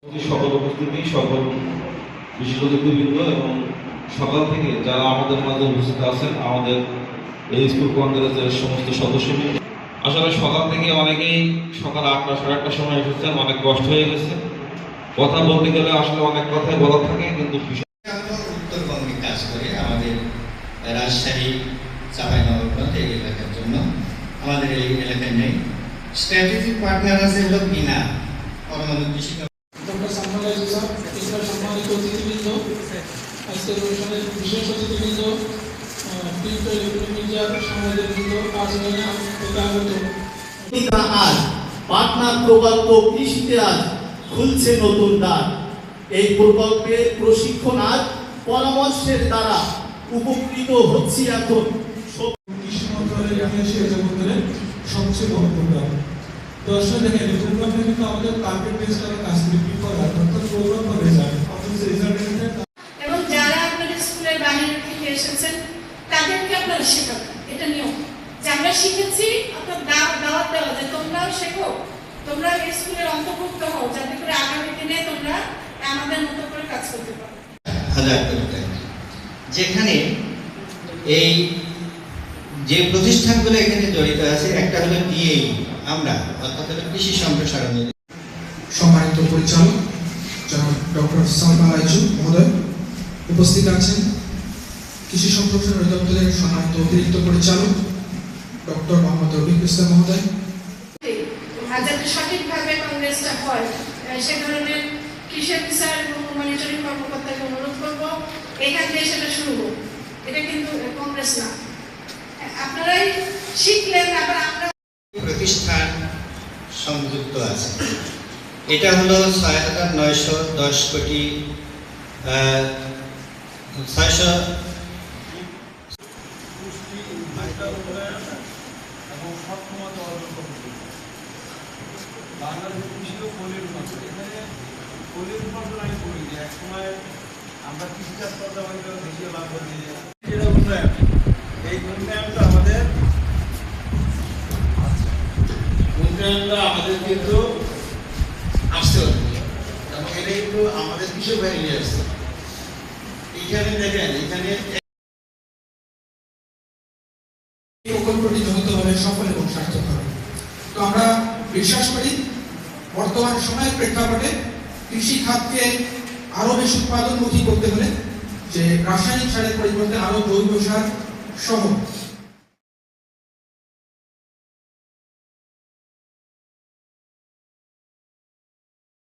সকল উপস্থিতি, সকল বিশিষ্ট অতিথিবৃন্দ এবং সকাল থেকে যারা আমাদের মাঝে উপস্থিত আছেন, আমাদের এই স্কুল কংগ্রেসের সমস্ত সদস্যবৃন্দ, আসলে সকাল থেকে অনেকেই সকাল 8টা সাড়ে 8টার সময় এসেছেন, অনেক কষ্ট হয়ে গেছে। কথা বলতে গেলে আসলে অনেক কথাই বলার থাকে, কিন্তু উত্তরবঙ্গে কাজ করে আমাদের রাজশাহী চাঁপাইনবাবগঞ্জ এই এলাকার জন্য। আমাদের এই এলাকায় নেই স্ট্র্যাটেজিক পার্টনার আছে হলো বিনা পরমাণু কৃষি। ডক্টর সাম্মালাইজু স্যার, এছাড়া সম্মানিত অতিথিবৃন্দ, আজকের অনুষ্ঠানের বিশেষ অতিথিবৃন্দ, প্রিন্ট ও ইলেকট্রনিক মিডিয়ার সাংবাদিকবৃন্দ, আজ আগত আজ পাটনা প্রকল্প কৃষিতে আজ খুলছে নতুন দ্বার। এই প্রকল্পের প্রশিক্ষণ আজ পরামর্শের দ্বারা উপকৃত হচ্ছে। এখন কৃষি মন্ত্রণালয়ের ইতিহাসে জগতের সবচেয়ে বড় প্রোগ্রাম। তো আসলে দেখেন, এই প্রোগ্রামটা কিন্তু আমাদের টার্গেট বেস করা কাজ করে প্রিপেয়ার অর্থাৎ প্রোগ্রাম বা রেজাল্ট অথচ রেজাল্টের এবং যারা আপনাদের স্কুলের বাইরে থেকে এসেছেন তাদেরকে আপনারা শেখাবেন। এটা নিয়ম যে আমরা শিখেছি, অর্থাৎ দাওয়াত দেওয়া যে তোমরাও শেখো, তোমরা এই স্কুলের অন্তর্ভুক্ত হও, যাতে করে আগামী দিনে তোমরা আমাদের মতো করে কাজ করতে পারো। হাজার কোটি টাকা যেখানে এই যে প্রতিষ্ঠানগুলো এখানে জড়িত আছে, একটা হলো ডিএই, আমরা অর্থাৎ হলো কৃষি সম্প্রসারণ। সম্মানিত পরিচালক জনাব ডক্টর সাম্মালাইজু মহোদয়, উপস্থিত আছেন কৃষি সম্প্রসারণ অধিদপ্তরের সম্মানিত অতিরিক্ত পরিচালক ডক্টর মোহাম্মদ রফিক ইসলাম মহোদয়। আর যাতে সঠিকভাবে কংগ্রেসটা হয় সে ধরনের কৃষি অফিসার এবং মনিটরিং কর্মকর্তাকে অনুরোধ করবো এখান থেকে সেটা শুরু হোক। এটা কিন্তু কংগ্রেস না, আপনারাই শিখলেন। আবার আমরা প্রতিষ্ঠান সংযুক্ত আছে, এটা হলো ৬,৯১০ কোটি ৬০০ এবং সক্ষমতা অর্জন করতে বাংলাদেশ কৃষি ও পল্লী রূপান্তর। এখানে পল্লী রূপান্তর আমি করি যে এক সময় আমরা কৃষিকাজ করতে পারি দেশীয় লাভ দিয়ে উন্নয়ন, এই উন্নয়নটা আমাদের কিন্তু আসতে হবে এবং এটা কিন্তু আমাদের কৃষক ভাই নিয়ে আসছে। এইখানে দেখেন, এখানে প্রকল্পটি যৌথভাবে সফল এবং সার্থক হবে। তো আমরা বিশ্বাস করি বর্তমান সময়ের প্রেক্ষাপটে কৃষি খাতকে আরো বেশি উৎপাদনমুখী করতে হলে যে রাসায়নিক সারের পরিবর্তে আরো জৈব সার সহ